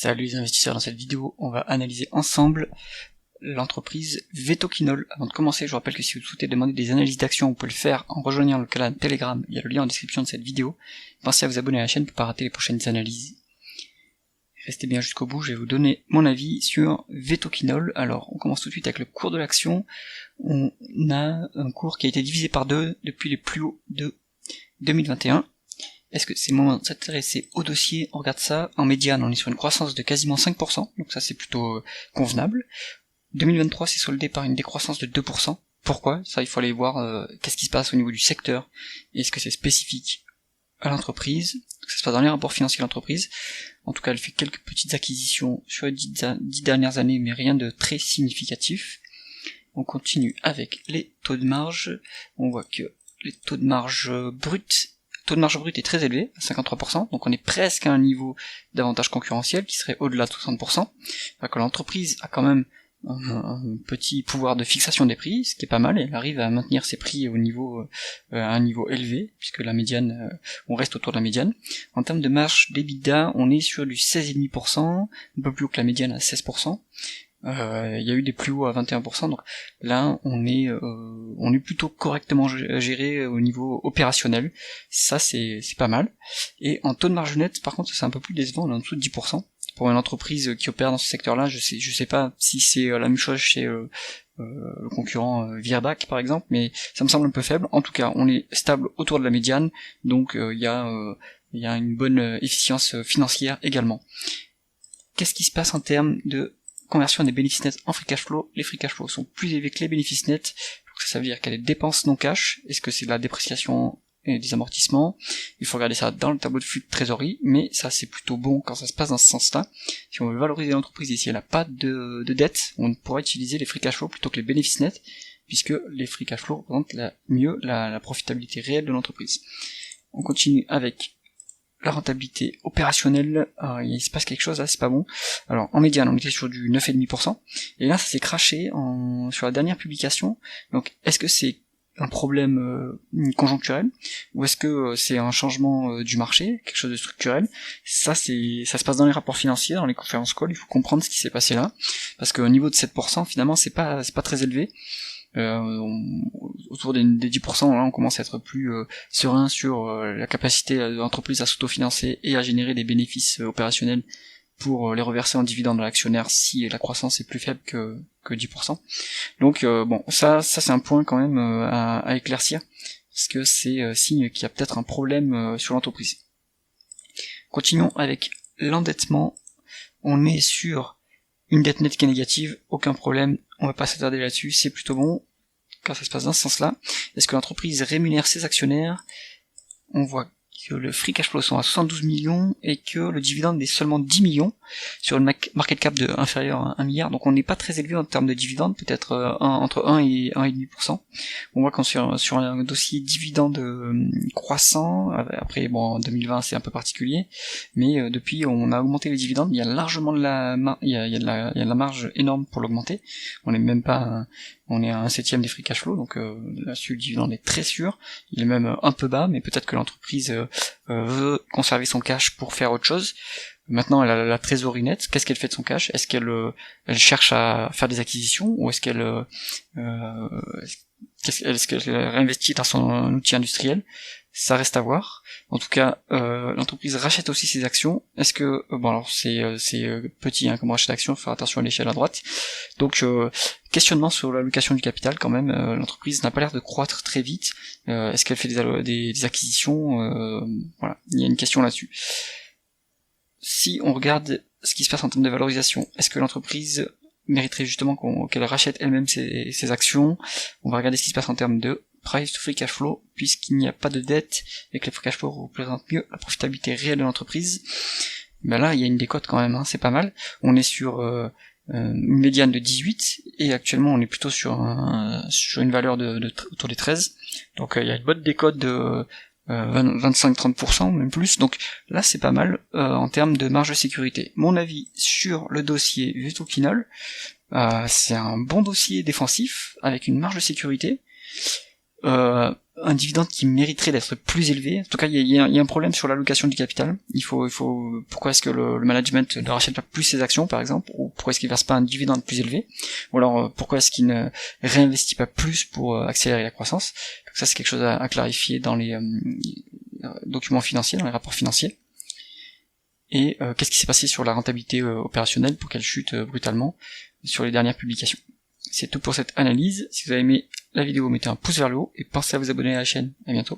Salut les investisseurs, dans cette vidéo, on va analyser ensemble l'entreprise Vetoquinol. Avant de commencer, je vous rappelle que si vous souhaitez demander des analyses d'actions, vous pouvez le faire en rejoignant le canal Telegram, il y a le lien en description de cette vidéo. Pensez à vous abonner à la chaîne pour ne pas rater les prochaines analyses. Restez bien jusqu'au bout, je vais vous donner mon avis sur Vetoquinol. Alors, on commence tout de suite avec le cours de l'action. On a un cours qui a été divisé par 2 depuis les plus hauts de 2021. Est-ce que c'est le moment de s'intéresser au dossier? On regarde ça, en médiane on est sur une croissance de quasiment 5%, donc ça c'est plutôt convenable. 2023 c'est soldé par une décroissance de 2%. Pourquoi? Ça il faut aller voir qu'est-ce qui se passe au niveau du secteur, et est-ce que c'est spécifique à l'entreprise, ça se passe dans les rapports financiers de l'entreprise. En tout cas elle fait quelques petites acquisitions sur les 10 dernières années, mais rien de très significatif. On continue avec les taux de marge, on voit que les taux de marge brut est très élevé, à 53%, donc on est presque à un niveau d'avantage concurrentiel qui serait au-delà de 60%. Donc l'entreprise a quand même un petit pouvoir de fixation des prix, ce qui est pas mal, et elle arrive à maintenir ses prix au niveau, à un niveau élevé, puisque la médiane, on reste autour de la médiane. En termes de marge d'EBITDA, on est sur du 16,5%, un peu plus haut que la médiane à 16%. Il y a eu des plus hauts à 21%, donc là on est plutôt correctement géré au niveau opérationnel, ça c'est pas mal. Et en taux de marge nette, par contre c'est un peu plus décevant, on est en dessous de 10%. Pour une entreprise qui opère dans ce secteur-là, je sais pas si c'est la même chose chez le concurrent Virbac par exemple, mais ça me semble un peu faible. En tout cas, on est stable autour de la médiane, donc il y a une bonne efficience financière également. Qu'est-ce qui se passe en termes de conversion des bénéfices nets en free cash flow? Les free cash flow sont plus élevés que les bénéfices nets, donc ça veut dire qu'il y a des dépenses non cash. Est-ce que c'est de la dépréciation et des amortissements? Il faut regarder ça dans le tableau de flux de trésorerie, mais ça c'est plutôt bon quand ça se passe dans ce sens-là. Si on veut valoriser l'entreprise et si elle n'a pas de dette, on pourra utiliser les free cash flow plutôt que les bénéfices nets, puisque les free cash flow représentent la profitabilité réelle de l'entreprise. On continue avec la rentabilité opérationnelle. Il se passe quelque chose là, c'est pas bon. Alors en médiane on était sur du 9,5%, et là ça s'est craché sur la dernière publication. Donc est-ce que c'est un problème conjoncturel, ou est-ce que c'est un changement du marché, quelque chose de structurel? Ça se passe dans les rapports financiers, dans les conférences call, il faut comprendre ce qui s'est passé là, parce qu'au niveau de 7%, finalement c'est pas très élevé. Autour des 10%, là on commence à être plus serein sur la capacité de l'entreprise à s'autofinancer et à générer des bénéfices opérationnels pour les reverser en dividendes à l'actionnaire si la croissance est plus faible que 10%. Donc bon, ça c'est un point quand même à éclaircir, parce que c'est signe qu'il y a peut-être un problème sur l'entreprise. Continuons avec l'endettement. On est sur une dette nette qui est négative, aucun problème, on va pas s'attarder là-dessus, c'est plutôt bon quand ça se passe dans ce sens-là. Est-ce que l'entreprise rémunère ses actionnaires? On voit que le free cash flow sont à 72 millions et que le dividende est seulement 10 millions sur une market cap de inférieur à 1 milliard, donc on n'est pas très élevé en termes de dividende, peut-être entre 1 et 1,5%. On voit qu'on est sur un dossier dividende croissant. Après bon, en 2020 c'est un peu particulier, mais depuis on a augmenté les dividendes, il y a largement de la marge énorme pour l'augmenter. On est même pas on est à 1/7 des free cash flow, donc là-dessus le dividende est très sûr, il est même un peu bas, mais peut-être que l'entreprise veut conserver son cash pour faire autre chose. Maintenant elle a la trésorerie nette, qu'est-ce qu'elle fait de son cash? Est-ce qu'elle cherche à faire des acquisitions, ou est-ce qu'elle réinvestit dans son outil industriel? Ça reste à voir. En tout cas, l'entreprise rachète aussi ses actions. Est-ce que bon, alors c'est petit comme rachat d'actions, faut faire attention à l'échelle à droite. Donc questionnement sur l'allocation du capital quand même. L'entreprise n'a pas l'air de croître très vite. Est-ce qu'elle fait des acquisitions? Voilà, il y a une question là-dessus. Si on regarde ce qui se passe en termes de valorisation, est-ce que l'entreprise mériterait justement qu'elle rachète elle-même ses actions? On va regarder ce qui se passe en termes de price to free cash flow, puisqu'il n'y a pas de dette et que les free cash flow représentent mieux la profitabilité réelle de l'entreprise. Ben là il y a une décote quand même, c'est pas mal. On est sur une médiane de 18, et actuellement on est plutôt sur une valeur de autour des 13. Donc il y a une bonne décote de 25-30%, même plus, donc là c'est pas mal en termes de marge de sécurité. Mon avis sur le dossier Vetoquinol, c'est un bon dossier défensif avec une marge de sécurité. un dividende qui mériterait d'être plus élevé. En tout cas, il y a un problème sur l'allocation du capital. Pourquoi est-ce que le management ne rachète pas plus ses actions, par exemple, ou pourquoi est-ce qu'il verse pas un dividende plus élevé, ou alors pourquoi est-ce qu'il ne réinvestit pas plus pour accélérer la croissance. Donc ça, c'est quelque chose à clarifier dans les documents financiers, dans les rapports financiers. Et qu'est-ce qui s'est passé sur la rentabilité opérationnelle pour qu'elle chute brutalement sur les dernières publications. C'est tout pour cette analyse. Si vous avez aimé la vidéo, mettez un pouce vers le haut et pensez à vous abonner à la chaîne. À bientôt.